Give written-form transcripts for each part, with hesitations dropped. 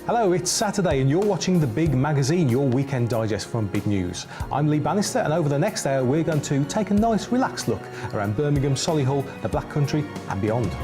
Hello, it's Saturday and you're watching The Big Magazine, your weekend digest from Big News. I'm Lee Bannister and over the next hour we're going to take a nice relaxed look around Birmingham, Solihull, the Black Country and beyond.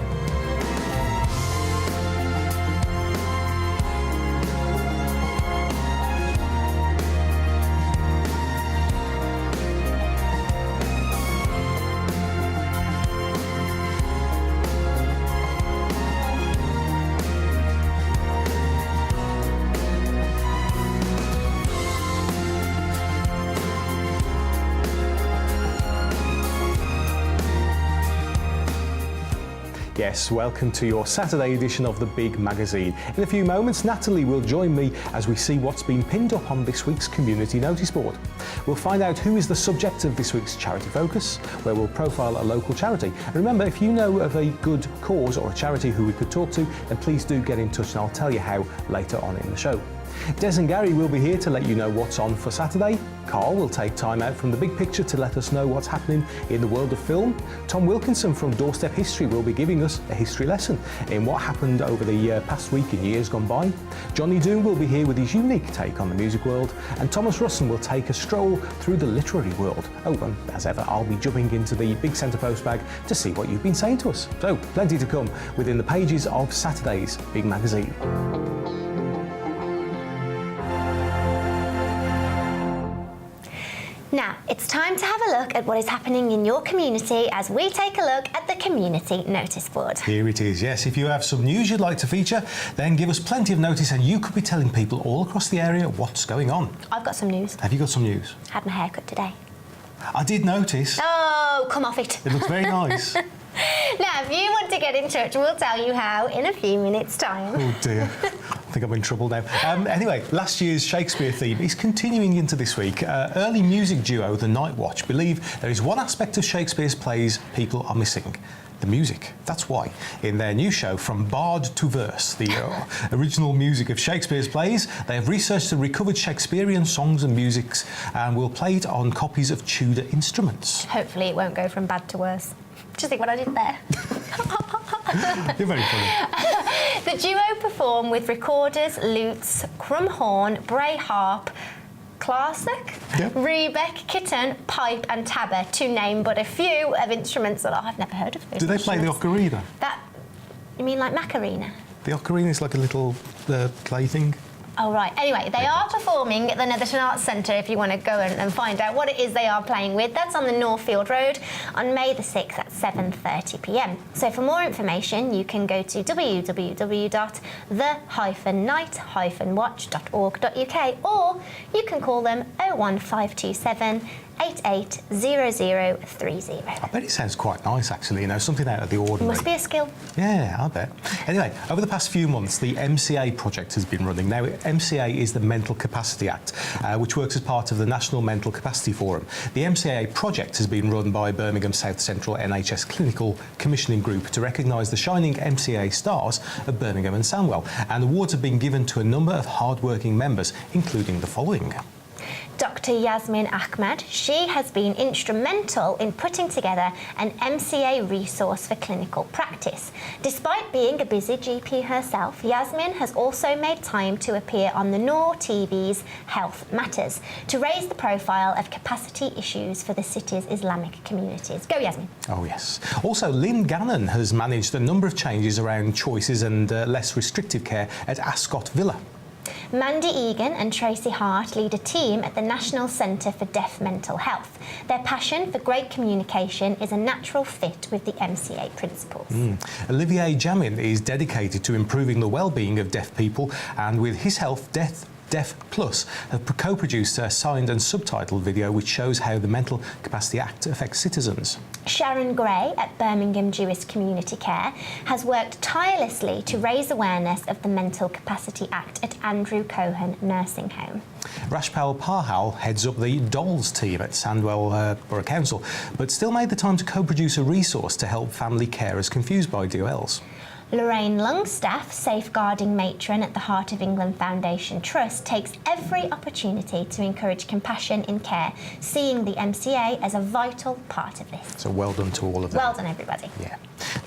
Yes, welcome to your Saturday edition of The Big Magazine. In a few moments, Natalie will join me as we see what's been pinned up on this week's community notice board. We'll find out who is the subject of this week's Charity Focus, where we'll profile a local charity. And remember, if you know of a good cause or a charity who we could talk to, then please do get in touch and I'll tell you how later on in the show. Des and Gary will be here to let you know what's on for Saturday. Carl will take time out from the big picture to let us know what's happening in the world of film. Tom Wilkinson from Doorstep History will be giving us a history lesson in what happened over the past week and years gone by. Johnny Doon will be here with his unique take on the music world, and Thomas Russon will take a stroll through the literary world. Oh, and as ever, I'll be jumping into the big centre post bag to see what you've been saying to us. So, plenty to come within the pages of Saturday's Big Magazine. Now, it's time to have a look at what is happening in your community as we take a look at the community notice board. Here it is, yes. If you have some news you'd like to feature, then give us plenty of notice and you could be telling people all across the area what's going on. I've got some news. Have you got some news? Had my hair cut today. I did notice. Oh, come off it. It looks very nice. Now, if you want to get in touch, we'll tell you how in a few minutes' time. Oh dear, I think I'm in trouble now. Anyway, last year's Shakespeare theme is continuing into this week. Early music duo The Night Watch believe there is one aspect of Shakespeare's plays people are missing. The music. That's why, in their new show, From Bard to Verse, the original music of Shakespeare's plays, they have researched and recovered Shakespearean songs and musics and will play it on copies of Tudor instruments. Hopefully it won't go from bad to worse. Just think what I did there. You're very funny. The duo perform with recorders, lutes, crumhorn, bray harp, classic, rebec, kitten, pipe and tabor, to name but a few of instruments that I've never heard of. Do they play the ocarina? That, you mean like Macarena? The ocarina is like a little clay thing. Oh, right. Anyway, they are performing at the Netherton Arts Centre if you want to go and find out what it is they are playing with. That's on the Northfield Road on May the 6th at 7:30 p.m. So for more information, you can go to www.the-night-watch.org.uk or you can call them 01527 880030. I bet it sounds quite nice, actually, you know, something out of the ordinary. Must be a skill. Yeah, I bet. Anyway, over the past few months, the MCA project has been running. Now, MCA is the Mental Capacity Act, which works as part of the National Mental Capacity Forum. The MCA project has been run by Birmingham South Central NHS Clinical Commissioning Group to recognise the shining MCA stars of Birmingham and Sandwell, and awards have been given to a number of hard-working members, including the following. Dr. Yasmin Ahmed, she has been instrumental in putting together an MCA resource for clinical practice. Despite being a busy GP herself, Yasmin has also made time to appear on the Noor TV's Health Matters to raise the profile of capacity issues for the city's Islamic communities. Go, Yasmin. Oh, yes. Also, Lynn Gannon has managed a number of changes around choices and less restrictive care at Ascot Villa. Mandy Egan and Tracy Hart lead a team at the National Centre for Deaf Mental Health. Their passion for great communication is a natural fit with the MCA principles. Olivier Jamin is dedicated to improving the well-being of deaf people, and with his help, Deaf Plus have co-produced a signed and subtitled video which shows how the Mental Capacity Act affects citizens. Sharon Gray at Birmingham Jewish Community Care has worked tirelessly to raise awareness of the Mental Capacity Act at Andrew Cohen Nursing Home. Rashpal Pahal heads up the Dolls team at Sandwell Borough Council, but still made the time to co-produce a resource to help family carers confused by DOLs. Lorraine Longstaff, safeguarding matron at the Heart of England Foundation Trust, takes every opportunity to encourage compassion in care, seeing the MCA as a vital part of this. So well done to all of them. Well done, everybody. Yeah.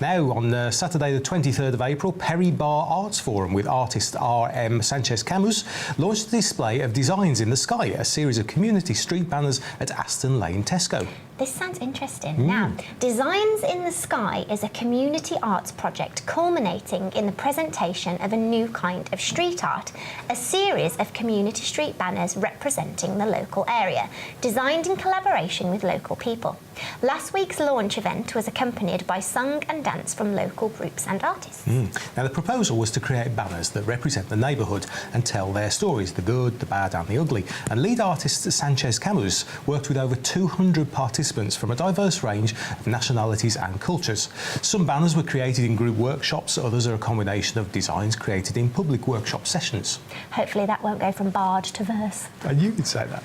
Now, on Saturday the 23rd of April, Perry Bar Arts Forum with artist R.M. Sanchez Camus launched a display of Designs in the Sky, a series of community street banners at Aston Lane Tesco. This sounds interesting. Now, Designs in the Sky is a community arts project culminating in the presentation of a new kind of street art, a series of community street banners representing the local area, designed in collaboration with local people. Last week's launch event was accompanied by song and dance from local groups and artists. Now, the proposal was to create banners that represent the neighbourhood and tell their stories, the good, the bad and the ugly. And lead artist Sanchez Camus worked with over 200 participants from a diverse range of nationalities and cultures. Some banners were created in group workshops, others are a combination of designs created in public workshop sessions. Hopefully that won't go from bard to verse. And you could say that.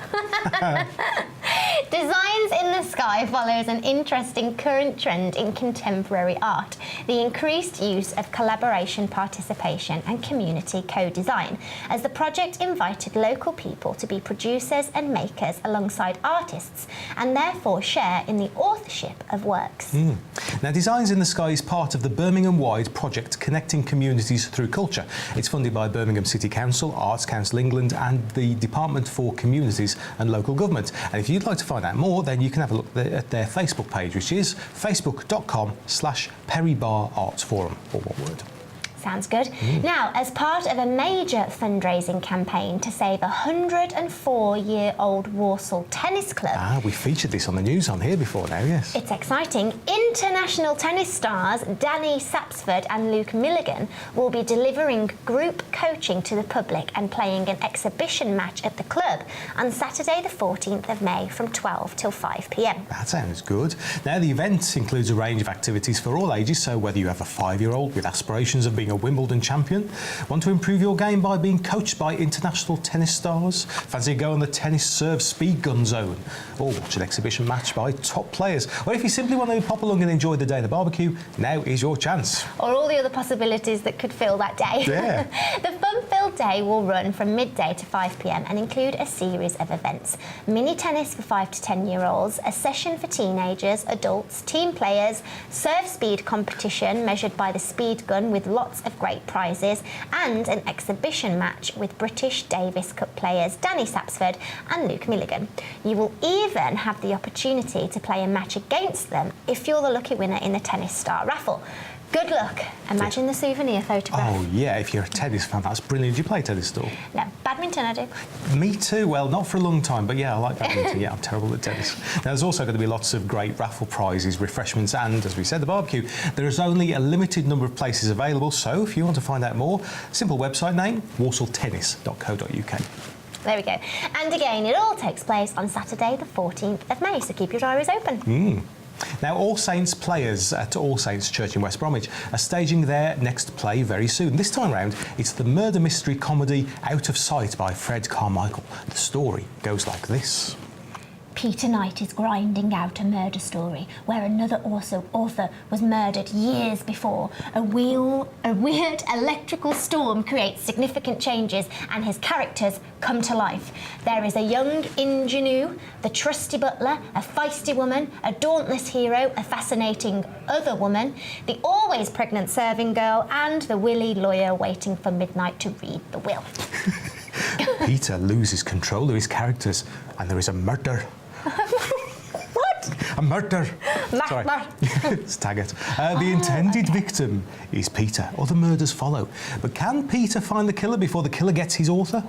Designs in the Sky follows an interesting current trend in contemporary art, the increased use of collaboration, participation and community co-design, as the project invited local people to be producers and makers alongside artists and therefore share in the authorship of works. Now, Designs in the Sky is part of the Birmingham-wide project Connecting Communities Through Culture. It's funded by Birmingham City Council, Arts Council England and the Department for Communities and Local Government. And if you'd like to find out more, then you can have a look at their Facebook page, which is facebook.com/Perry Bar Arts Forum, or one word. Sounds good. Now, as part of a major fundraising campaign to save a 104-year-old Walsall Tennis Club. We featured this on the news on here before now, yes. It's exciting. International tennis stars Danny Sapsford and Luke Milligan will be delivering group coaching to the public and playing an exhibition match at the club on Saturday the 14th of May from 12 till 5 p.m. That sounds good. Now, the event includes a range of activities for all ages, so whether you have a 5-year-old with aspirations of being a Wimbledon champion, want to improve your game by being coached by international tennis stars, fancy a go on the tennis serve speed gun zone, or watch an exhibition match by top players, or if you simply want to pop along and enjoy the day of the barbecue, now is your chance. Or all the other possibilities that could fill that day. Yeah. The fun-filled day will run from midday to 5 p.m. and include a series of events. Mini tennis for 5 to 10-year-olds, a session for teenagers, adults, team players, serve speed competition measured by the speed gun with lots of great prizes, and an exhibition match with British Davis Cup players Danny Sapsford and Luke Milligan. You will even have the opportunity to play a match against them if you're the lucky winner in the Tennis Star raffle. Good luck. Imagine the souvenir photograph. Oh yeah, if you're a tennis fan, that's brilliant. Do you play tennis still? No, badminton I do. Me too. Well, not for a long time, but yeah, I like badminton. Yeah, I'm terrible at tennis. Now, there's also going to be lots of great raffle prizes, refreshments, and, as we said, the barbecue. There is only a limited number of places available, so if you want to find out more, simple website name, walsalltennis.co.uk. There we go. And again, it all takes place on Saturday the 14th of May, so keep your diaries open. Now, All Saints players at All Saints Church in West Bromwich are staging their next play very soon. This time round, it's the murder mystery comedy Out of Sight by Fred Carmichael. The story goes like this. Peter Knight is grinding out a murder story where another author was murdered years before. A weird electrical storm creates significant changes and his characters come to life. There is a young ingenue, the trusty butler, a feisty woman, a dauntless hero, a fascinating other woman, the always pregnant serving girl, and the willy lawyer waiting for midnight to read the will. Peter loses control of his characters and there is a murder. What? A murder. Sorry. It's Taggart. The intended victim is Peter. Other murders follow. But can Peter find the killer before the killer gets his author?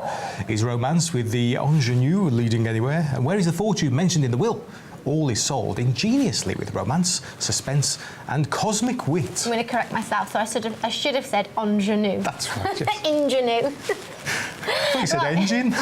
Is romance with the ingenue leading anywhere? And where is the fortune mentioned in the will? All is solved ingeniously with romance, suspense and cosmic wit. I'm going to correct myself, so I should have said ingenue. That's right, yes. Ingenue. You said engine.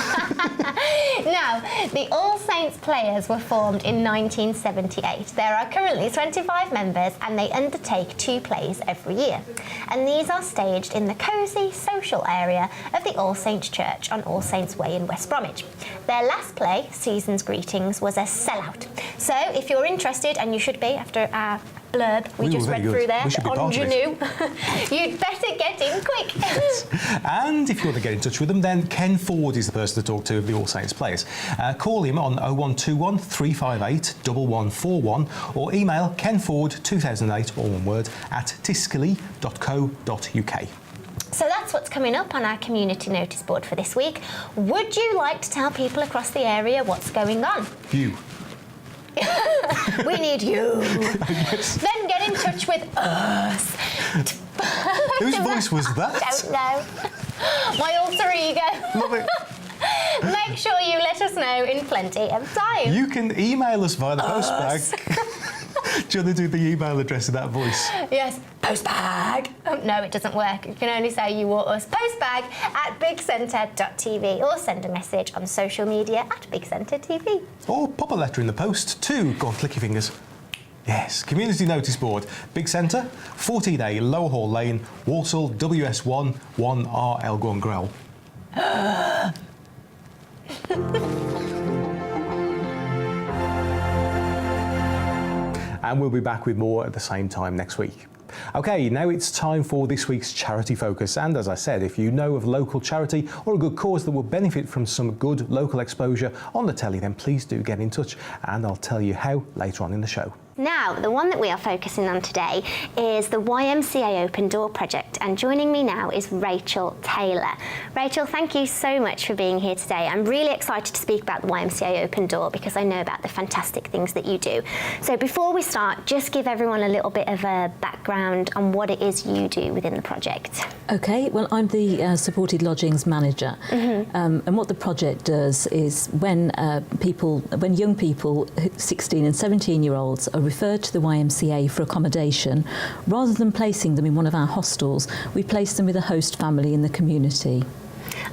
Now, the All Saints players were formed in 1978. There are currently 25 members and they undertake 2 plays every year. And these are staged in the cosy social area of the All Saints Church on All Saints Way in West Bromwich. Their last play, Season's Greetings, was a sellout. So if you're interested, and you should be after our blurb we just were read very through good. there We should be on part of it. Janu, you'd better get in quick. And if you want to get in touch with them, then Ken Ford is the person to talk to of the All Saints players. Call him on 0121 358 1141 or email kenford2008, all one word, at tiscali.co.uk. So that's what's coming up on our community notice board for this week. Would you like to tell people across the area what's going on? You. We need you. Then get in touch with us. Whose voice was that? Don't know. My alter ego. Love it. Make sure you let us know in plenty of time. You can email us via the postbag. Do you want to do the email address in that voice? Yes, postbag. No, it doesn't work. You can only say you or us. Postbag at bigcentre.tv or send a message on social media at bigcentre.tv. Or pop a letter in the post to, go on, click your fingers. Yes, Community Notice Board, Big Centre, 14A Lower Hall Lane, Walsall, WS1 1RL. Go on, growl. And we'll be back with more at the same time next week. OK, now it's time for this week's Charity Focus. And as I said, if you know of local charity or a good cause that will benefit from some good local exposure on the telly, then please do get in touch and I'll tell you how later on in the show. Now, the one that we are focusing on today is the YMCA Open Door project, and joining me now is Rachel Taylor. Rachel, thank you so much for being here today. I'm really excited to speak about the YMCA Open Door because I know about the fantastic things that you do. So before we start, just give everyone a little bit of a background on what it is you do within the project. Okay, well, I'm the supported lodgings manager, and what the project does is when young people, 16 and 17-year-olds, are referred to the YMCA for accommodation, rather than placing them in one of our hostels, we place them with a host family in the community.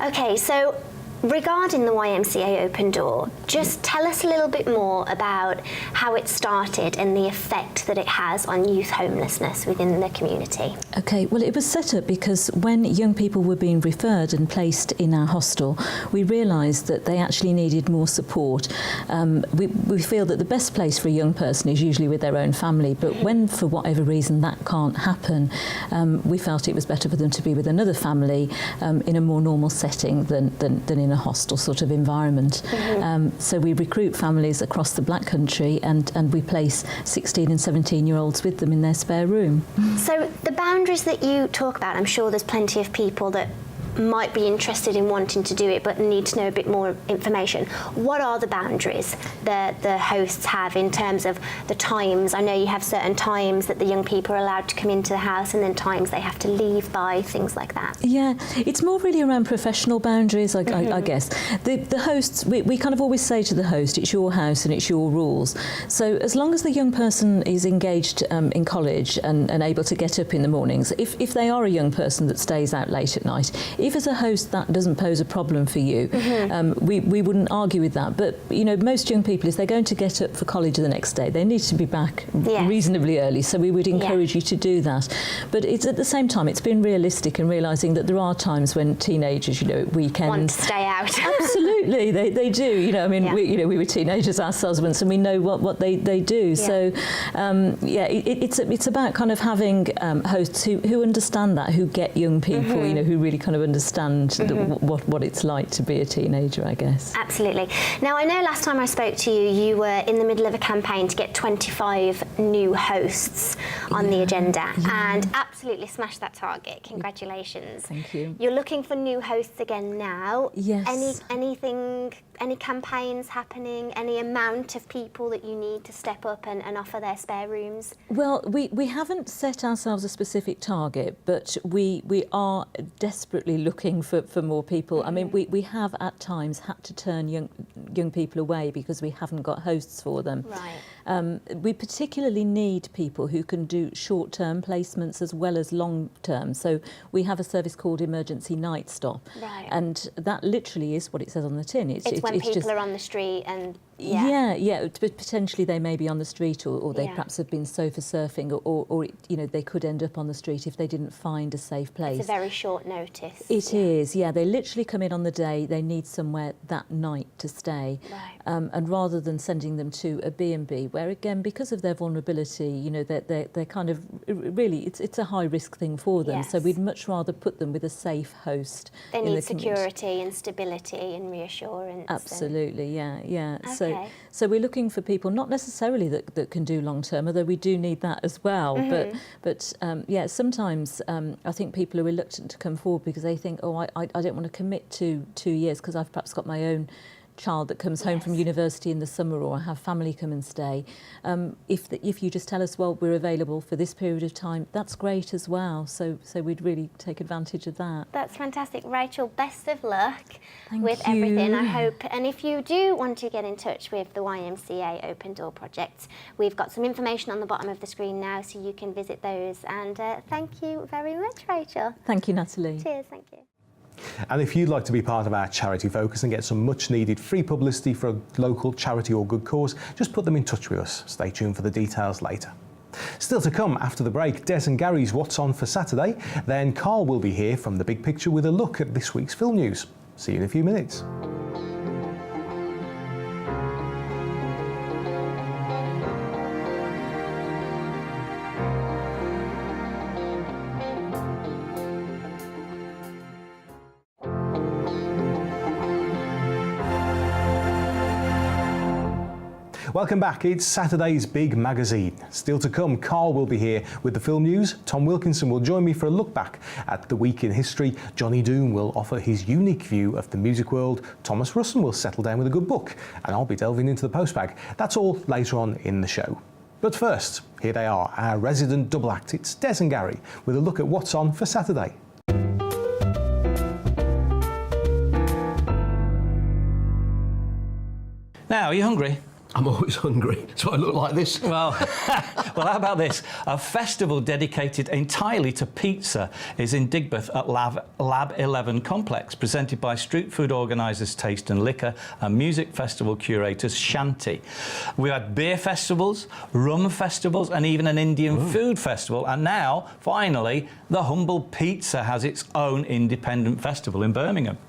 Okay, so regarding the YMCA Open Door, just tell us a little bit more about how it started and the effect that it has on youth homelessness within the community. Okay, well, it was set up because when young people were being referred and placed in our hostel, we realised that they actually needed more support. We feel that the best place for a young person is usually with their own family, but when, for whatever reason, that can't happen, we felt it was better for them to be with another family in a more normal setting than in a hostel sort of environment. So we recruit families across the Black Country and we place 16 and 17-year-olds with them in their spare room. So the boundaries that you talk about, I'm sure there's plenty of people that might be interested in wanting to do it but need to know a bit more information. What are the boundaries that the hosts have in terms of the times? I know you have certain times that the young people are allowed to come into the house and then times they have to leave by, things like that. Yeah, it's more really around professional boundaries, I guess. The hosts, we kind of always say to the host, it's your house and it's your rules. So as long as the young person is engaged in college and able to get up in the mornings, if they are a young person that stays out late at night, if as a host that doesn't pose a problem for you, we wouldn't argue with that. But, you know, most young people, if they're going to get up for college the next day, they need to be back reasonably early. So we would encourage you to do that. But it's at the same time, it's been realistic and realising that there are times when teenagers, you know, at weekends... want to stay out. Absolutely, they do. You know, I mean, we were teenagers ourselves once and we know what they do. So, it's about kind of having hosts who understand that, who get young people, you know, who really kind of understand what it's like to be a teenager, I guess. Absolutely. Now, I know last time I spoke to you, you were in the middle of a campaign to get 25 new hosts on the agenda and absolutely smashed that target. Congratulations. Thank you. You're looking for new hosts again now. Yes. Any campaigns happening? Any amount of people that you need to step up and offer their spare rooms? Well, we haven't set ourselves a specific target, but we are desperately looking for more people. I mean, we have at times had to turn young people away because we haven't got hosts for them. Right. We particularly need people who can do short-term placements as well as long-term. So we have a service called Emergency Night Stop. Right. And that literally is what it says on the tin. It's when people are on the street and But potentially they may be on the street, or they Yeah. perhaps have been sofa surfing, or they could end up on the street if they didn't find a safe place. It's a very short notice. It is, yeah. They literally come in on the day. They need somewhere that night to stay, Right. and rather than sending them to a B&B, where again, because of their vulnerability, they're kind of really it's a high risk thing for them. So Yes. we'd much rather put them with a safe host. They in need the community. security and stability and reassurance. Absolutely, yeah. Okay. So we're looking for people, not necessarily that can do long term, although we do need that as well. But sometimes I think people are reluctant to come forward because they think, I don't want to commit to 2 years because I've perhaps got my own child that comes home from university in the summer, or I have family come and stay. If you just tell us, well, we're available for this period of time, that's great as well. So we'd really take advantage of that. That's fantastic. Rachel, best of luck Thank with you. everything, I hope. And if you do want to get in touch with the YMCA Open Door Project, we've got some information on the bottom of the screen now, so you can visit those. And thank you very much, Rachel. Thank you, Natalie. Cheers, thank you. And if you'd like to be part of our charity focus and get some much needed free publicity for a local charity or good cause, just put them in touch with us. Stay tuned for the details later. Still to come after the break, Des and Gary's What's On for Saturday. Then Carl will be here from The Big Picture with a look at this week's film news. See you in a few minutes. Welcome back. It's Saturday's Big Magazine. Still to come, Carl will be here with the film news. Tom Wilkinson will join me for a look back at the week in history. Johnny Doon will offer his unique view of the music world. Thomas Russon will settle down with a good book, and I'll be delving into the postbag. That's all later on in the show. But first, here they are, our resident double act. It's Des and Gary with a look at what's on for Saturday. Now, are you hungry? I'm always hungry, so I look like this. Well, how about this? A festival dedicated entirely to pizza is in Digbeth at Lab 11 Complex, presented by street food organisers Taste and Liquor and music festival curators Shanti. We had beer festivals, rum festivals, and even an Indian food festival. And now, finally, the Humble Pizza has its own independent festival in Birmingham.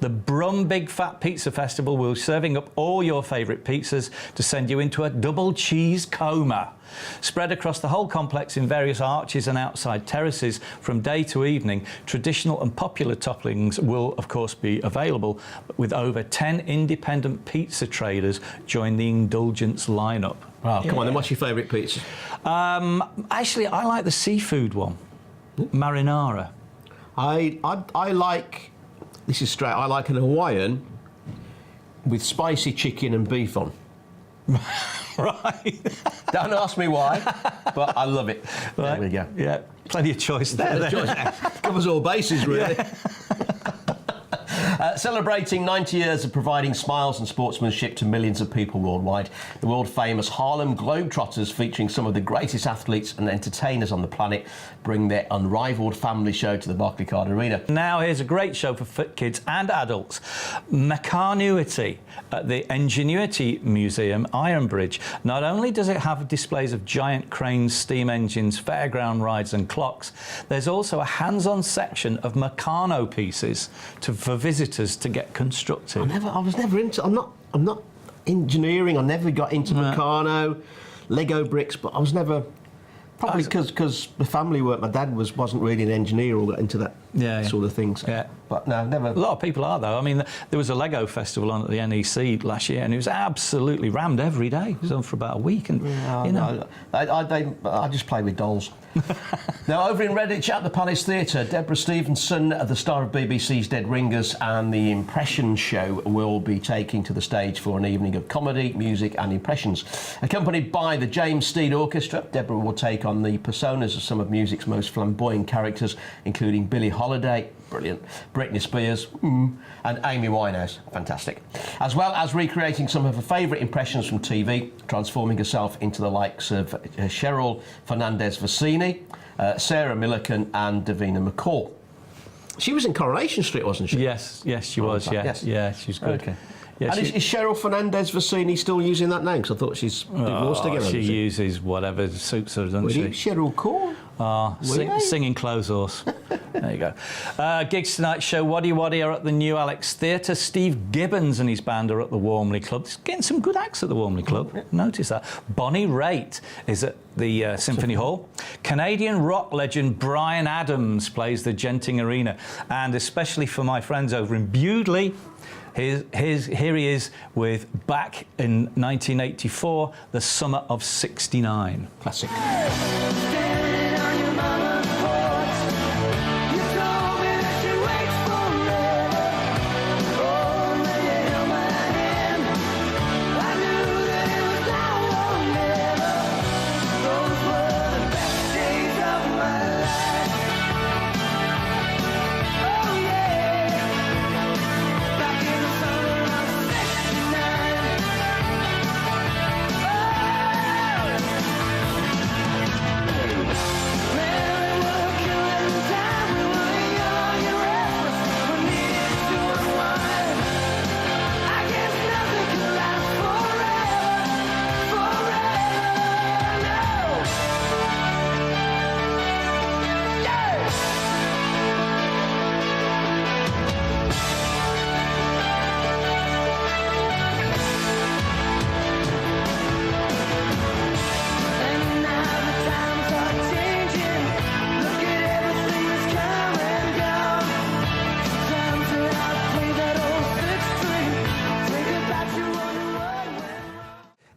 The Brum Big Fat Pizza Festival will be serving up all your favourite pizzas to send you into a double cheese coma. Spread across the whole complex in various arches and outside terraces from day to evening, traditional and popular toppings will of course be available, with over 10 independent pizza traders join the indulgence lineup. Wow, come on then, what's your favourite pizza? Actually, I like the seafood one, marinara. I like, this is straight, I like an Hawaiian with spicy chicken and beef on. Right. Don't ask me why, but I love it. Right. There we go. Yeah, plenty of choice there. The choice covers all bases, really. Celebrating 90 years of providing smiles and sportsmanship to millions of people worldwide, the world-famous Harlem Globetrotters, featuring some of the greatest athletes and entertainers on the planet, bring their unrivalled family show to the Barclaycard Arena. Now here's a great show for fit kids and adults. Mechanuity at the Ingenuity Museum, Ironbridge. Not only does it have displays of giant cranes, steam engines, fairground rides and clocks, there's also a hands-on section of Meccano pieces for visitors to get constructed. I was never into. I'm not engineering. I never got into Meccano, Lego bricks, but I was never. Probably because the family work. My dad wasn't really an engineer or got into that sort of things. Yeah. But no, never. A lot of people are though. I mean, there was a Lego festival on at the NEC last year, and it was absolutely rammed every day. It was on for about a week, and I just play with dolls. Now, over in Redditch at the Palace Theatre, Deborah Stevenson, the star of BBC's Dead Ringers and the Impression Show, will be taking to the stage for an evening of comedy, music and impressions. Accompanied by the James Steed Orchestra, Deborah will take on the personas of some of music's most flamboyant characters, including Billie Holiday, brilliant, Britney Spears, and Amy Winehouse, fantastic. As well as recreating some of her favourite impressions from TV, transforming herself into the likes of Cheryl Fernandez-Vecini, Sarah Millican and Davina McCall. She was in Coronation Street, wasn't she? Yes, she was. Yeah, Yes. yeah, she's good. Okay. Yeah, And is Cheryl Fernandez Vicini still using that name? Because I thought she's divorced again. she isn't she? uses whatever suits her, doesn't Really? she? Cheryl Cole? Singing Clothes Horse. There you go. Gigs tonight show Waddy Waddy are at the New Alex Theatre. Steve Gibbons and his band are at the Warmley Club. It's getting some good acts at the Warmley Club. Notice that. Bonnie Raitt is at the Symphony Hall. Canadian rock legend Bryan Adams plays the Genting Arena. And especially for my friends over in Bewdley, here he is with Back in 1984, The Summer of '69. Classic.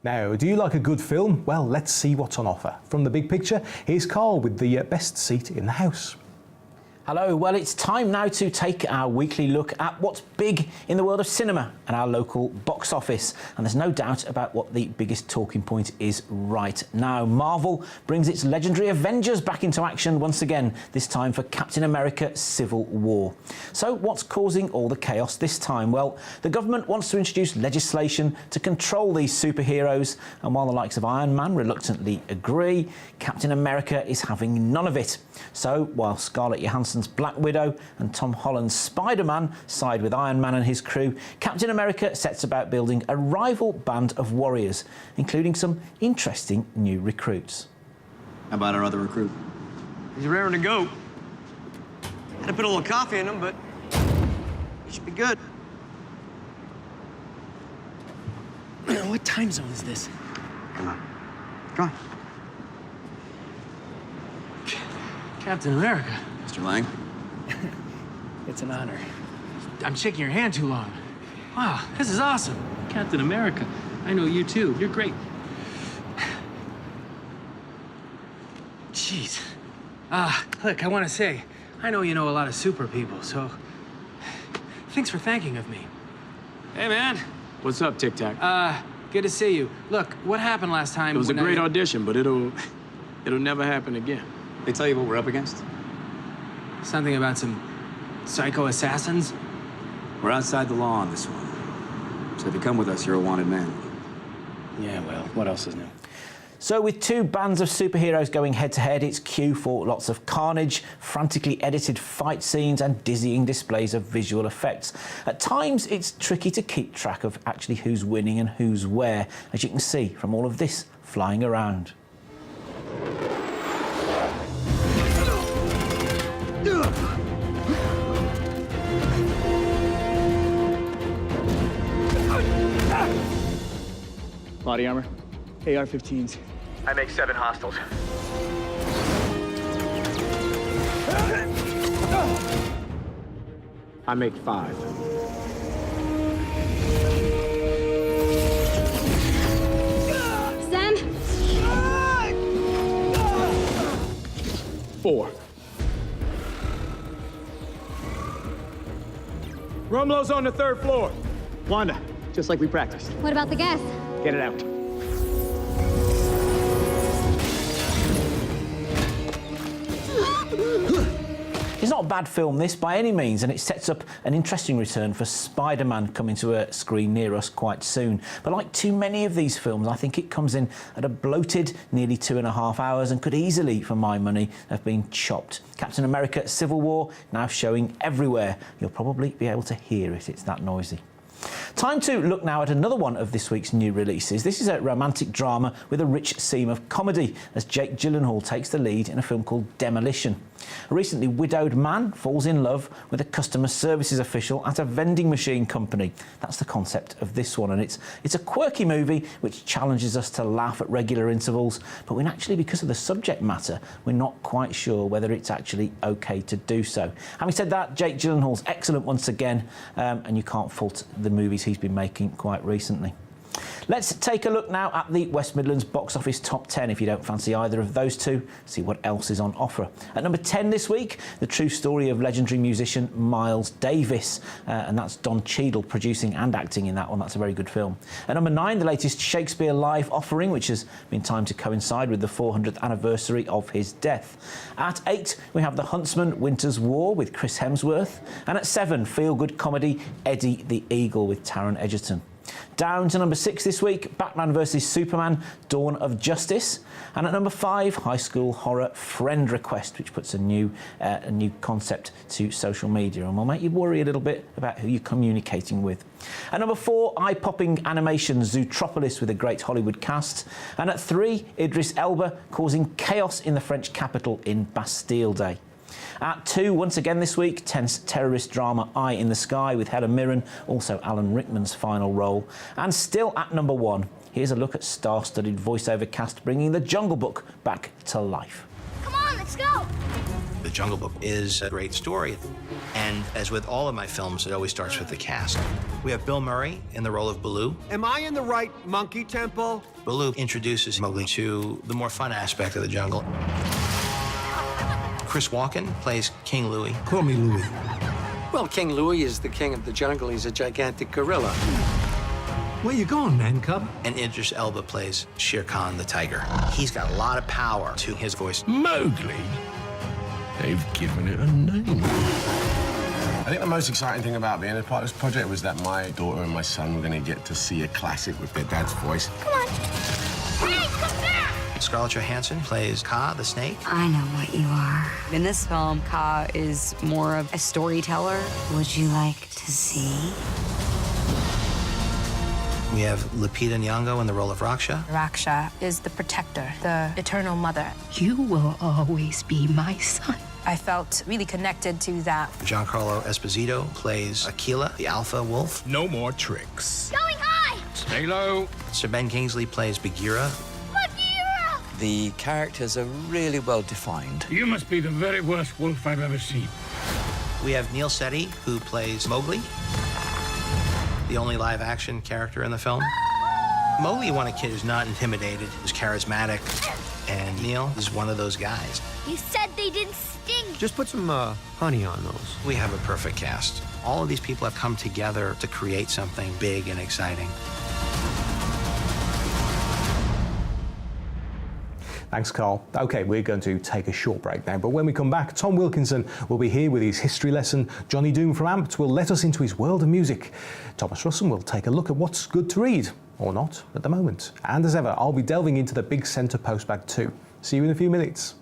Now, do you like a good film? Well, let's see what's on offer. From The Big Picture, here's Carl with the best seat in the house. Hello, well it's time now to take our weekly look at what's big in the world of cinema and our local box office. And there's no doubt about what the biggest talking point is right now. Marvel brings its legendary Avengers back into action once again, this time for Captain America Civil War. So what's causing all the chaos this time? Well, the government wants to introduce legislation to control these superheroes, and while the likes of Iron Man reluctantly agree, Captain America is having none of it. So while Scarlett Johansson's Black Widow and Tom Holland's Spider-Man side with Iron Man and his crew, Captain America sets about building a rival band of warriors, including some interesting new recruits. How about our other recruit? He's raring to go. Had to put a little coffee in him, but he should be good. What time zone is this? Come on. Come on. Captain America. Mr. Lang. It's an honor. I'm shaking your hand too long. Wow, this is awesome. Captain America. I know you too. You're great. Jeez. Look, I want to say, I know you know a lot of super people, so thanks for thanking of me. Hey, man. What's up, Tic Tac? Good to see you. Look, what happened last time? It was a when great audition, but it'll never happen again. They tell you what we're up against? Something about some psycho assassins? We're outside the law on this one. So if you come with us, you're a wanted man. Yeah, well, what else is new? So with two bands of superheroes going head-to-head, it's cue for lots of carnage, frantically edited fight scenes and dizzying displays of visual effects. At times, it's tricky to keep track of actually who's winning and who's where, as you can see from all of this flying around. Body armor, AR-15s. I make 7 hostiles. I make 5. Sam? 4. Rumlow's on the 3rd floor. Wanda, just like we practiced. What about the gas? Get it out. It's not a bad film, this, by any means, and it sets up an interesting return for Spider-Man coming to a screen near us quite soon. But like too many of these films, I think it comes in at a bloated nearly 2.5 hours and could easily, for my money, have been chopped. Captain America Civil War now showing everywhere. You'll probably be able to hear it, it's that noisy. Time to look now at another one of this week's new releases. This is a romantic drama with a rich seam of comedy as Jake Gyllenhaal takes the lead in a film called Demolition. A recently widowed man falls in love with a customer services official at a vending machine company. That's the concept of this one, and it's a quirky movie which challenges us to laugh at regular intervals, but when actually, because of the subject matter, we're not quite sure whether it's actually okay to do so. Having said that, Jake Gyllenhaal's excellent once again, and you can't fault the movies he's been making quite recently. Let's take a look now at the West Midlands box office top 10 if you don't fancy either of those two. See what else is on offer. At number 10 this week, the true story of legendary musician Miles Davis, and that's Don Cheadle producing and acting in that one. That's a very good film. At number 9, the latest Shakespeare Live offering, which has been timed to coincide with the 400th anniversary of his death. At 8, we have The Huntsman Winter's War with Chris Hemsworth, and at 7, feel-good comedy Eddie the Eagle with Taron Egerton. Down to number 6 this week, Batman vs Superman, Dawn of Justice. And at number 5, high school horror Friend Request, which puts a new concept to social media and will make you worry a little bit about who you're communicating with. At number 4, eye-popping animation Zootropolis with a great Hollywood cast. And at 3, Idris Elba causing chaos in the French capital in Bastille Day. At 2, once again this week, tense terrorist drama Eye in the Sky with Helen Mirren, also Alan Rickman's final role. And still at number 1, here's a look at star-studded voiceover cast bringing The Jungle Book back to life. Come on, let's go! The Jungle Book is a great story. And as with all of my films, it always starts with the cast. We have Bill Murray in the role of Baloo. Am I in the right monkey temple? Baloo introduces Mowgli to the more fun aspect of the jungle. Chris Walken plays King Louie. Call me Louie. Well, King Louie is the king of the jungle. He's a gigantic gorilla. Where you going, man cub? And Idris Elba plays Shere Khan the tiger. He's got a lot of power to his voice. Mowgli? They've given it a name. I think the most exciting thing about being a part of this project was that my daughter and my son were going to get to see a classic with their dad's voice. Come on. Hey, come back! Scarlett Johansson plays Kaa the snake. I know what you are. In this film, Kaa is more of a storyteller. Would you like to see? We have Lupita Nyong'o in the role of Raksha. Raksha is the protector, the eternal mother. You will always be my son. I felt really connected to that. Giancarlo Esposito plays Aquila, the alpha wolf. No more tricks. Going high! Stay low. Sir Ben Kingsley plays Bagheera. Bagheera! The characters are really well defined. You must be the very worst wolf I've ever seen. We have Neil Sethi, who plays Mowgli, the only live-action character in the film. Mowgli, you want a kid who's not intimidated, who's charismatic, and Neil is one of those guys. You said they didn't sting. Just put some honey on those. We have a perfect cast. All of these people have come together to create something big and exciting. Thanks, Carl. OK, we're going to take a short break now, but when we come back, Tom Wilkinson will be here with his history lesson. Johnny Doom from Amped will let us into his world of music. Thomas Russell will take a look at what's good to read, or not, at the moment. And as ever, I'll be delving into the Big Centre postbag too. See you in a few minutes.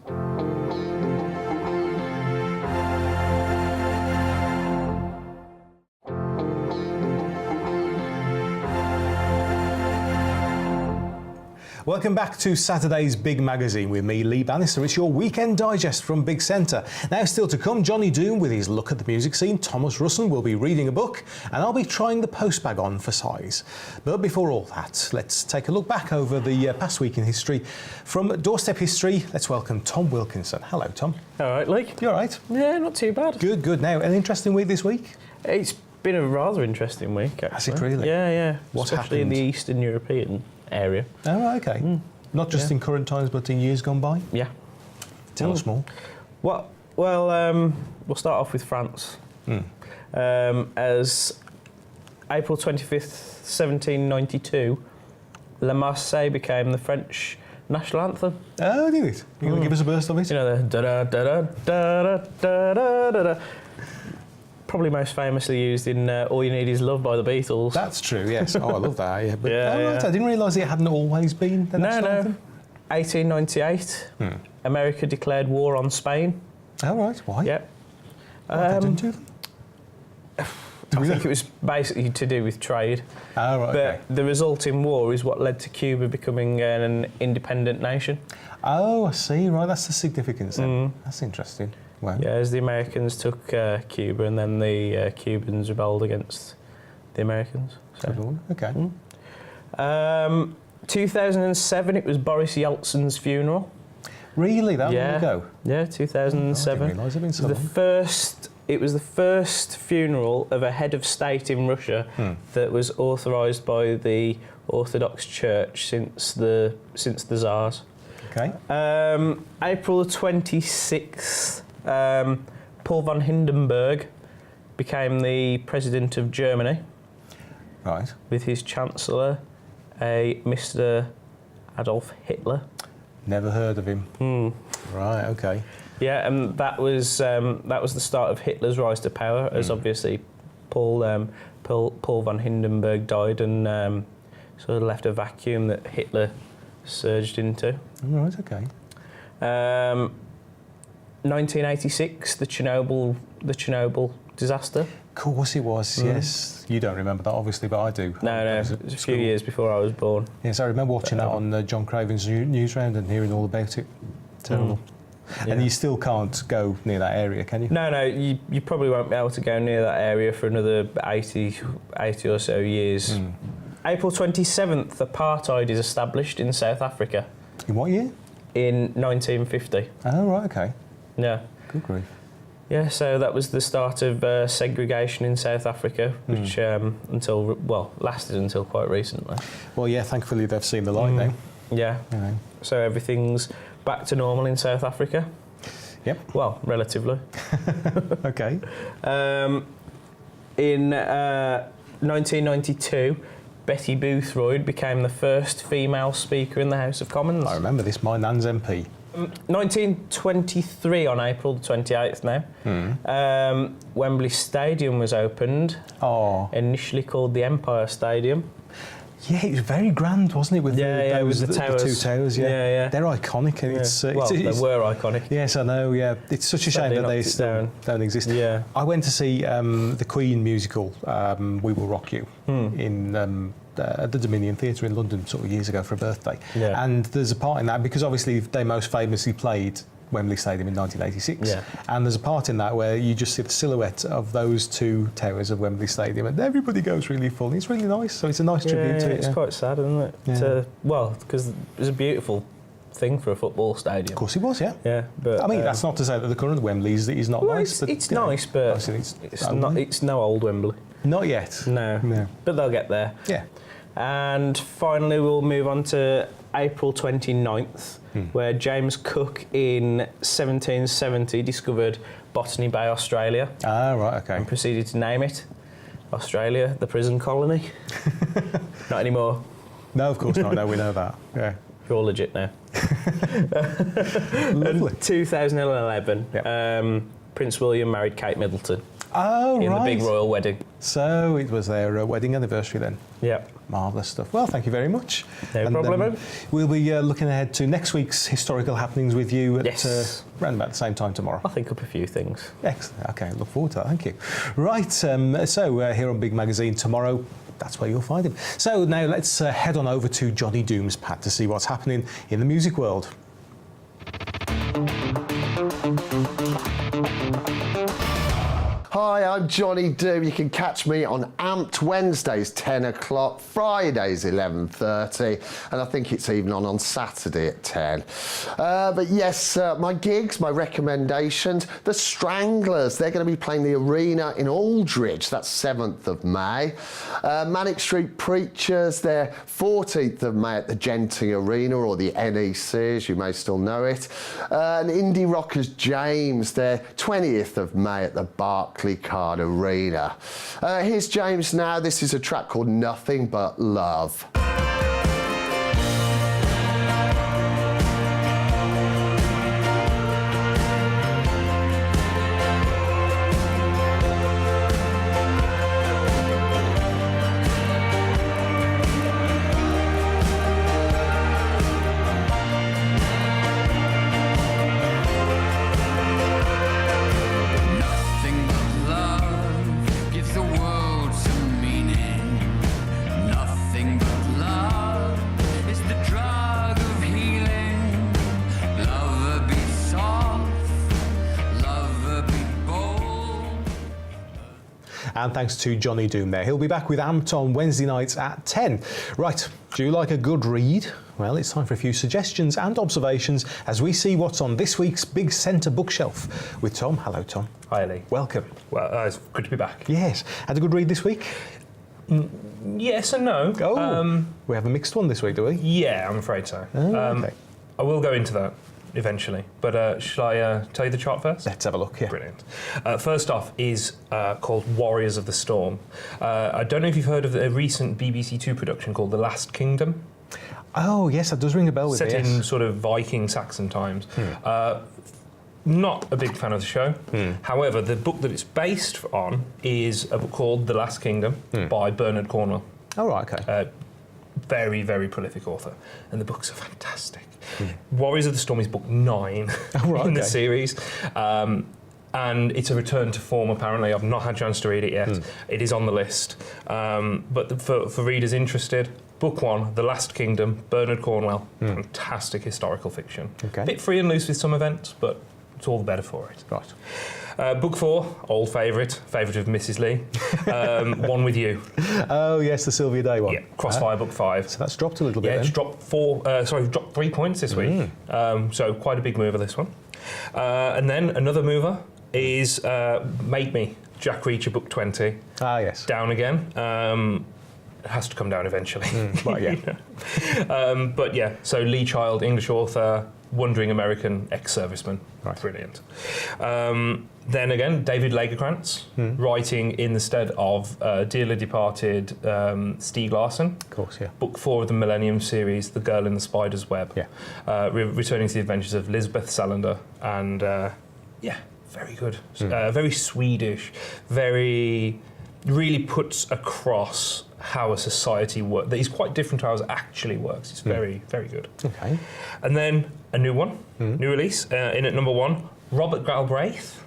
Welcome back to Saturday's Big Magazine with me, Lee Bannister. It's your weekend digest from Big Centre. Now, still to come, Johnny Doom with his look at the music scene. Thomas Russell will be reading a book, and I'll be trying the postbag on for size. But before all that, let's take a look back over the past week in history. From Doorstep History, let's welcome Tom Wilkinson. Hello, Tom. All right, Lee. You all right? Yeah, not too bad. Good, good. Now, an interesting week this week? It's been a rather interesting week, actually. Has it really? Yeah, yeah. What Especially happened? in the Eastern European area. Oh, right, OK. Not just in current times, but in years gone by? Yeah. Tell us more. Well, we'll start off with France. As April 25th, 1792, La Marseillaise became the French national anthem. Oh, did it? You going to give us a burst of it? You know, the da-da-da-da-da-da-da-da-da. Probably most famously used in All You Need Is Love by the Beatles. That's true, yes. Oh, I love that. Yeah, but, yeah, right, I didn't realise it hadn't always been the national anthem. 1898, America declared war on Spain. Oh, right. Why? Yep. What they done to them? I think it was basically to do with trade. Oh, right, but okay. the resulting war is what led to Cuba becoming an independent nation. Oh, I see. Right, that's the significance then. That's interesting. Wow. Yeah, as the Americans took Cuba, and then the Cubans rebelled against the Americans. So. Okay. 2007, it was Boris Yeltsin's funeral. Really? That long ago? Yeah, 2007. I didn't realise it'd been so long. It was the first funeral of a head of state in Russia that was authorised by the Orthodox Church since the Tsars. Okay. April the 26th, Paul von Hindenburg became the president of Germany. Right. With his chancellor, a Mr. Adolf Hitler. Never heard of him. Right. Okay. Yeah, and that was the start of Hitler's rise to power, as obviously Paul von Hindenburg died and sort of left a vacuum that Hitler surged into. Right. Okay. 1986, the Chernobyl disaster. Of course it was. Yes. You don't remember that, obviously, but I do. No, it was a few years before I was born. Yes, I remember watching that on John Craven's Newsround and hearing all about it. Terrible. Yeah. And you still can't go near that area, can you? No, you probably won't be able to go near that area for another 80 or so years. April 27th, apartheid is established in South Africa. In what year? In 1950. Oh, right, okay. Yeah. Good grief. Yeah, so that was the start of segregation in South Africa, which lasted until quite recently. Well, yeah, thankfully they've seen the light now. Yeah. So everything's back to normal in South Africa. Yep. Well, relatively. Okay. In 1992, Betty Boothroyd became the first female speaker in the House of Commons. I remember this. My nan's MP. 1923, on April the 28th now, Wembley Stadium was opened. Initially called the Empire Stadium. Yeah, it was very grand, wasn't it? With it was the towers. The two towers, yeah. They're iconic. And they were iconic. Yes, I know, yeah. It's such a shame that they still don't exist. Yeah. I went to see the Queen musical, We Will Rock You, in at the Dominion Theatre in London sort of years ago for a birthday. Yeah. And there's a part in that, because obviously they most famously played Wembley Stadium in 1986. Yeah. And there's a part in that where you just see the silhouette of those two towers of Wembley Stadium, and everybody goes really full. It's really nice, so it's a nice tribute to it. It's quite sad, isn't it? Yeah. Because it was a beautiful thing for a football stadium. Of course it was, yeah. Yeah, but I mean, that's not to say that the current Wembley is not nice. It's nice, but it's no old Wembley. Not yet. No. But they'll get there. Yeah. And finally, we'll move on to April 29th, where James Cook in 1770 discovered Botany Bay, Australia. Ah, right, okay. And proceeded to name it Australia, the prison colony. Not anymore. No, of course not. No, we know that. Yeah. You're all legit now. Lovely. 2011, Prince William married Kate Middleton. Oh, in right. the big royal wedding. So it was their wedding anniversary then. Yep. Marvellous stuff. Well, thank you very much. No problem. We'll be looking ahead to next week's historical happenings with you at around about the same time tomorrow. I'll think up a few things. Excellent. Okay, look forward to that. Thank you. Right, so here on Big Magazine tomorrow, that's where you'll find him. So now let's head on over to Johnny Doom's pad to see what's happening in the music world. Hi, I'm Johnny Doom. You can catch me on Amped Wednesdays 10 o'clock, Fridays 11:30, and I think it's even on Saturday at 10. But yes, my gigs, my recommendations, The Stranglers, they're going to be playing the Arena in Aldridge, that's 7th of May. Manic Street Preachers, they're 14th of May at the Genting Arena, or the NEC as you may still know it. And Indie Rockers James, they're 20th of May at the Barclays Card Arena. Here's James now. This is a track called Nothing But Love. Nothing but love gives the world And thanks to Johnny Doom there. He'll be back with Amped on Wednesday nights at 10. Right, do you like a good read? Well, it's time for a few suggestions and observations as we see what's on this week's Big Centre bookshelf with Tom. Hello, Tom. Hi, Lee. Welcome. Well, it's good to be back. Yes. Had a good read this week? Yes and no. Oh, we have a mixed one this week, do we? Yeah, I'm afraid so. Oh, okay. I will go into that eventually, but shall I tell you the chart first? Let's have a look, yeah. Brilliant. First off is called Warriors of the Storm. I don't know if you've heard of a recent BBC Two production called The Last Kingdom. Oh, yes, that does ring a bell with Set it, in yes. sort of Viking Saxon times. Not a big fan of the show. However, the book that it's based on is a book called The Last Kingdom by Bernard Cornwell. Oh, right, okay. Very, very prolific author. And the books are fantastic. Warriors of the Storm is book 9 in the series. And it's a return to form, apparently. I've not had a chance to read it yet. It is on the list. But for readers interested, book 1, The Last Kingdom, Bernard Cornwell. Fantastic historical fiction. Okay. Bit free and loose with some events, but it's all the better for it. Right. Book 4, old favourite of Mrs. Lee, One With You. Oh, yes, the Sylvia Day one. Yeah, Crossfire, book 5. So that's dropped a little bit Yeah, then. it's dropped 3 points this week. So quite a big mover, this one. And then another mover is Make Me, Jack Reacher, book 20. Ah, yes. Down again. It has to come down eventually. Well, yeah. But yeah, so Lee Child, English author, wandering American ex-serviceman. Right. Brilliant. Then again, David Lagerkrantz, writing in the stead of dearly departed Stieg Larsson. Of course, yeah. Book 4 of the Millennium series, The Girl in the Spider's Web. Yeah. Returning to the adventures of Lisbeth Salander. And yeah, very good. Very Swedish. Really puts across how a society works. That is quite different to how it actually works. It's very, very good. Okay. And then a new one, new release, in at number 1, Robert Galbraith.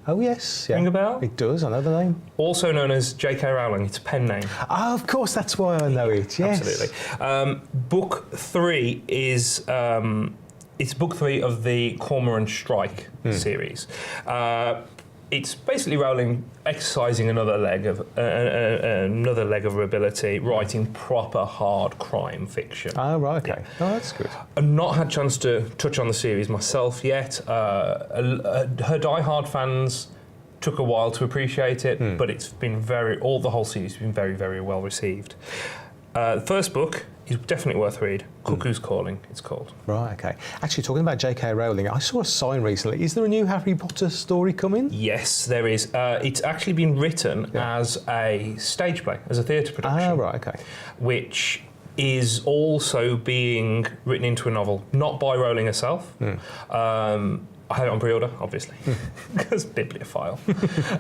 Oh, yes. Yeah. Ring a bell? It does, I know the name. Also known as J.K. Rowling. It's a pen name. Oh, of course, that's why I know it, yes. Absolutely. Book 3 is... it's book 3 of the Cormoran Strike series. It's basically Rowling exercising another leg of her ability, writing proper hard crime fiction. Oh, right, okay. Oh, that's good. I've not had a chance to touch on the series myself yet. Her die-hard fans took a while to appreciate it, but it's been the whole series has been very, very well received. The first book is definitely worth read. Cuckoo's Calling, it's called. Right, okay. Actually, talking about J.K. Rowling, I saw a sign recently. Is there a new Harry Potter story coming? Yes, there is. It's actually been written as a stage play, as a theatre production. Ah, right, okay. Which is also being written into a novel, not by Rowling herself. I have it on pre-order, obviously, because bibliophile.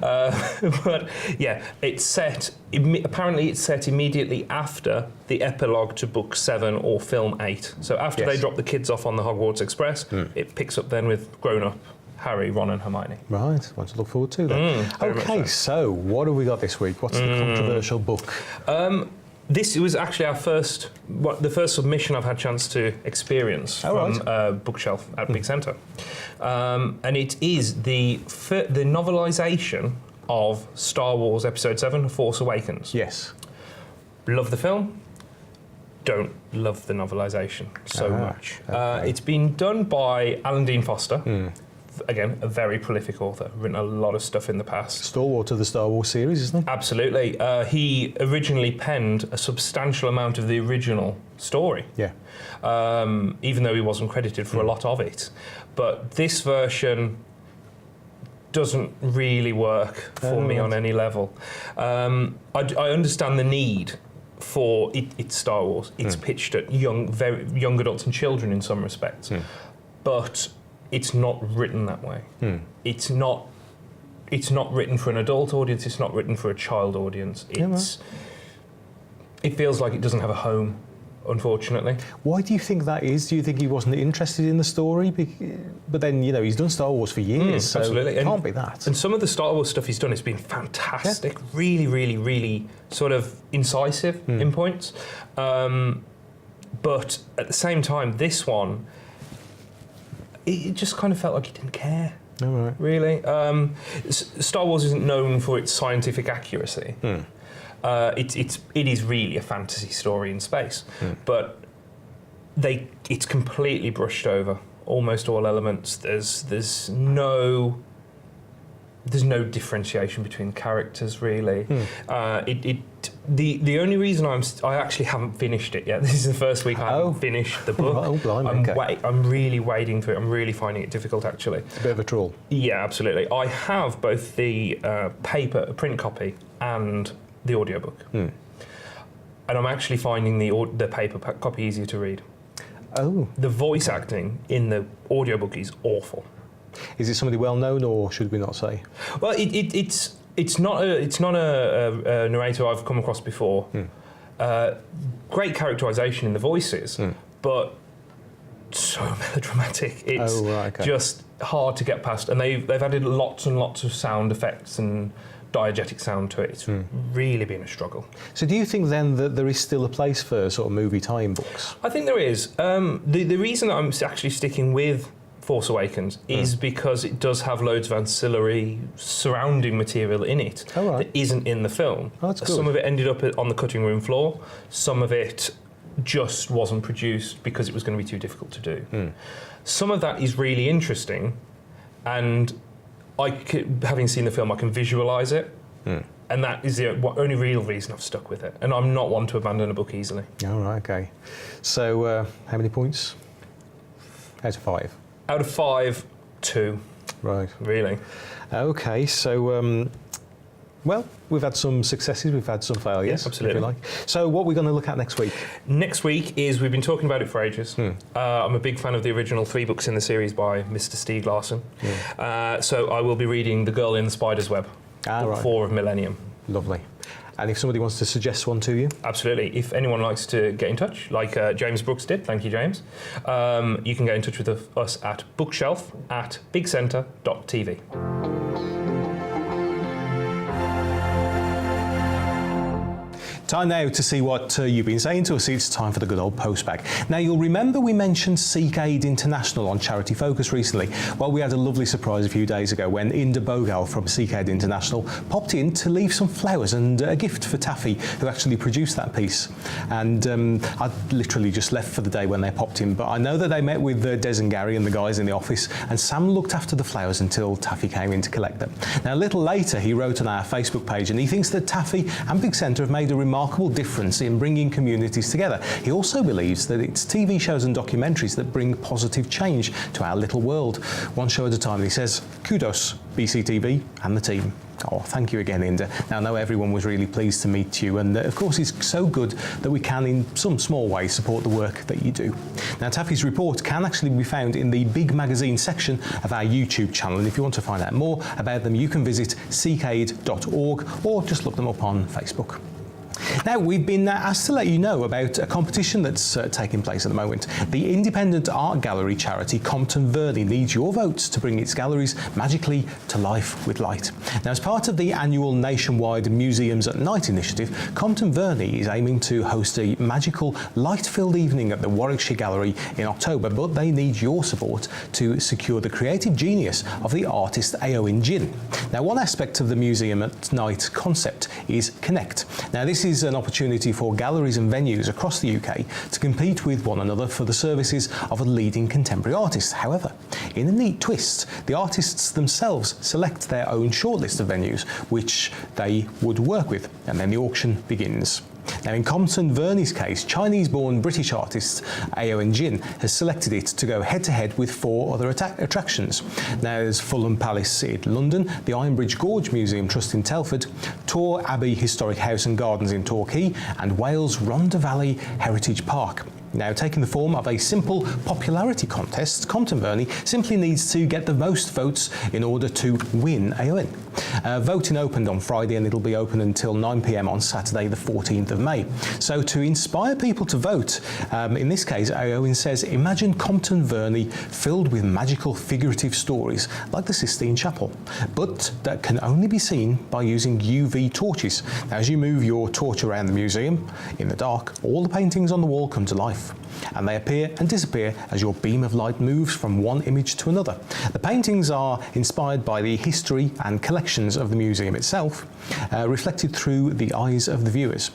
But yeah, it's set. Apparently, it's set immediately after the epilogue to Book 7 or Film 8. So after they drop the kids off on the Hogwarts Express, it picks up then with grown-up Harry, Ron, and Hermione. Right, one to look forward to then. Okay, so what have we got this week? What's the controversial book? This was actually the first submission I've had a chance to experience from Bookshelf at Big Centre. And it is the novelisation of Star Wars Episode 7, Force Awakens. Yes. Love the film, don't love the novelisation so much. Okay. It's been done by Alan Dean Foster. Again, a very prolific author, written a lot of stuff in the past. Stalwart of the Star Wars series, isn't he? Absolutely. He originally penned a substantial amount of the original story. Yeah. Even though he wasn't credited for a lot of it. But this version doesn't really work for me on any level. I understand the need for it's Star Wars. It's pitched at very young adults and children in some respects. But it's not written that way. It's not written for an adult audience. It's not written for a child audience. It feels like it doesn't have a home, unfortunately. Why do you think that is? Do you think he wasn't interested in the story? But then, he's done Star Wars for years, so absolutely. It can't be that. And some of the Star Wars stuff he's done has been fantastic. Really, really, really sort of incisive in points. But at the same time, this one, it just kind of felt like he didn't care. All right. Really. Star Wars isn't known for its scientific accuracy. It is really a fantasy story in space, but it's completely brushed over almost all elements. There's no differentiation between characters really. The only reason I actually haven't finished it yet. This is the first week I haven't finished the book. Oh, blimey, I'm really wading through it. I'm really finding it difficult actually. It's a bit of a trawl. Yeah, absolutely. I have both the print copy and the audiobook. And I'm actually finding the paper copy easier to read. Oh. The voice acting in the audiobook is awful. Is it somebody well known, or should we not say? Well, it's not a narrator I've come across before. Great characterisation in the voices, but so melodramatic. It's just hard to get past, and they've added lots and lots of sound effects and diegetic sound to it. It's really been a struggle. So do you think then that there is still a place for sort of movie tie-in books? I think there is. The reason that I'm actually sticking with Force Awakens is because it does have loads of ancillary surrounding material in it that isn't in the film. Oh, that's good. Some of it ended up on the cutting room floor. Some of it just wasn't produced because it was going to be too difficult to do. Some of that is really interesting, and having seen the film, I can visualise it. And that is the only real reason I've stuck with it. And I'm not one to abandon a book easily. All right, okay. So how many points? Out of 5? Out of 5, 2. Right. Really. Okay, so, well, we've had some successes, we've had some failures. Yes, absolutely. If you like. So what are we going to look at next week? Next week we've been talking about it for ages. I'm a big fan of the original 3 books in the series by Mr. Stieg Larsson. So I will be reading The Girl in the Spider's Web, book 4 of Millennium. Lovely. And if somebody wants to suggest one to you? Absolutely. If anyone likes to get in touch, like James Brooks did, thank you, James, you can get in touch with us at bookshelf@bigcentre.tv. Time now to see what you've been saying to us. It's time for the good old postbag. Now, you'll remember we mentioned Seek Aid International on Charity Focus recently. Well, we had a lovely surprise a few days ago when Inda Bogal from Seek Aid International popped in to leave some flowers and a gift for Taffy, who actually produced that piece. And I literally just left for the day when they popped in, but I know that they met with Des and Gary and the guys in the office, and Sam looked after the flowers until Taffy came in to collect them. Now, a little later, he wrote on our Facebook page, and he thinks that Taffy and Big Centre have made a remarkable difference in bringing communities together. He also believes that it's TV shows and documentaries that bring positive change to our little world, one show at a time. And he says, kudos, BCTV and the team. Oh, thank you again, Inda. Now, I know everyone was really pleased to meet you, and of course it's so good that we can, in some small way, support the work that you do. Now, Taffy's report can actually be found in the Big Magazine section of our YouTube channel, and if you want to find out more about them, you can visit seekaid.org or just look them up on Facebook. Now, we've been asked to let you know about a competition that's taking place at the moment. The independent art gallery charity Compton Verney needs your votes to bring its galleries magically to life with light. Now, as part of the annual nationwide Museums at Night initiative, Compton Verney is aiming to host a magical light-filled evening at the Warwickshire Gallery in October, but they need your support to secure the creative genius of the artist Eowyn Jin. Now, one aspect of the Museum at Night concept is Connect. Now, this is an opportunity for galleries and venues across the UK to compete with one another for the services of a leading contemporary artist. However, in a neat twist, the artists themselves select their own shortlist of venues which they would work with, and then the auction begins. Now, in Compton Verney's case, Chinese-born British artist Eowyn Jin has selected it to go head-to-head with 4 other attractions. Now, there's Fulham Palace in London, the Ironbridge Gorge Museum Trust in Telford, Tor Abbey Historic House and Gardens in Torquay, and Wales Rhondda Valley Heritage Park. Now, taking the form of a simple popularity contest, Compton Verney simply needs to get the most votes in order to win Eowyn. Voting opened on Friday, and it'll be open until 9 p.m. on Saturday, the 14th of May. So to inspire people to vote, in this case, Eowyn says, imagine Compton Verney filled with magical figurative stories like the Sistine Chapel, but that can only be seen by using UV torches. Now, as you move your torch around the museum in the dark, all the paintings on the wall come to life. and they appear and disappear as your beam of light moves from one image to another. The paintings are inspired by the history and collections of the museum itself, reflected through the eyes of the viewers.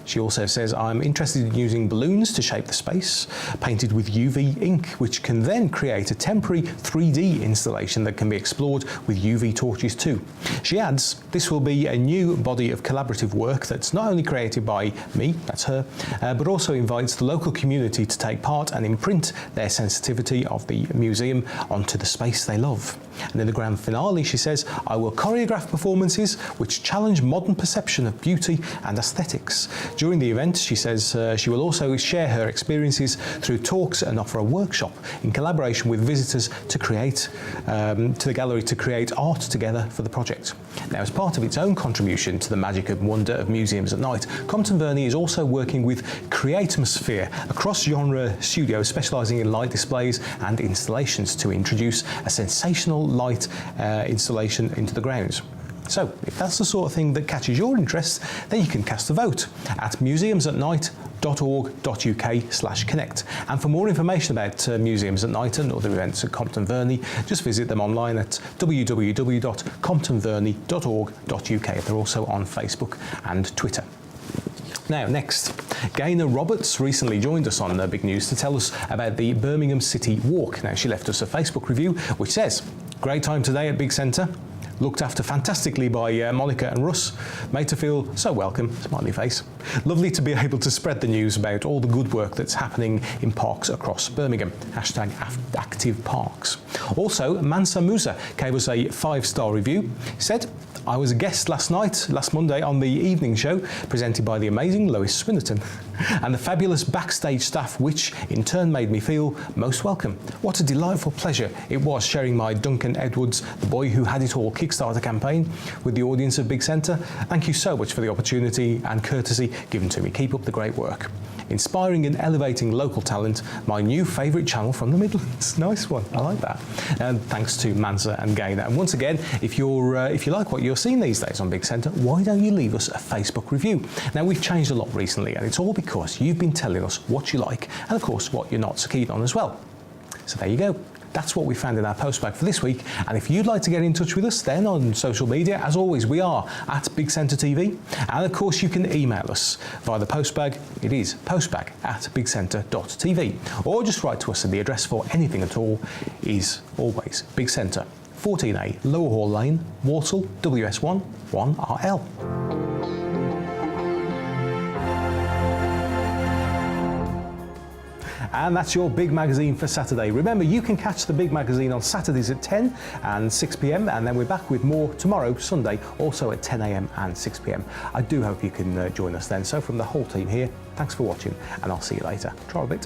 She also says, I'm interested in using balloons to shape the space, painted with UV ink, which can then create a temporary 3D installation that can be explored with UV torches too. She adds, this will be a new body of collaborative work that's not only created by me, that's her, but also invites the local community to take part and imprint their sensitivity of the museum onto the space they love. And in the grand finale, she says, I will choreograph performances which challenge modern perception of beauty and aesthetics. During the event, she says she will also share her experiences through talks and offer a workshop in collaboration with visitors to create to the gallery to create art together for the project. Now, as part of its own contribution to the magic and wonder of museums at night, Compton Verney is also working with Creatmosphere, a cross-genre studio specialising in light displays and installations to introduce a sensational light installation into the grounds. So, if that's the sort of thing that catches your interest, then you can cast a vote at museumsatnight.org.uk/connect. And for more information about Museums at Night and other events at Compton Verney, just visit them online at www.comptonverney.org.uk. They're also on Facebook and Twitter. Now, next, Gaynor Roberts recently joined us on Big News to tell us about the Birmingham City Walk. Now, she left us a Facebook review which says, great time today at Big Centre. Looked after fantastically by Monica and Russ. Made to feel so welcome, smiley face. Lovely to be able to spread the news about all the good work that's happening in parks across Birmingham. Hashtag active parks. Also, Mansa Musa gave us a 5-star review. He said, I was a guest last Monday, on the evening show presented by the amazing Lois Swinnerton and the fabulous backstage staff, which in turn made me feel most welcome. What a delightful pleasure it was sharing my Duncan Edwards, the boy who had it all Kickstarter campaign with the audience of Big Centre. Thank you so much for the opportunity and courtesy given to me. Keep up the great work. Inspiring and elevating local talent, my new favourite channel from the Midlands. Nice one, I like that. And thanks to Mansa and Gaynor. And once again, if you like what you're seeing these days on Big Centre, why don't you leave us a Facebook review? Now, we've changed a lot recently, and it's all because you've been telling us what you like and, of course, what you're not so keen on as well. So there you go. That's what we found in our postbag for this week. And if you'd like to get in touch with us then on social media, as always, we are at Big Centre TV. And of course, you can email us via the postbag. It is postbag@bigcentre.tv. Or just write to us, and the address for anything at all is always Big Centre, 14A Lower Hall Lane, Walsall, WS1 1RL. And that's your Big Magazine for Saturday. Remember, you can catch the Big Magazine on Saturdays at 10 and 6 p.m, and then we're back with more tomorrow, Sunday, also at 10 a.m. and 6 p.m. I do hope you can join us then. So from the whole team here, thanks for watching, and I'll see you later. Try a bit.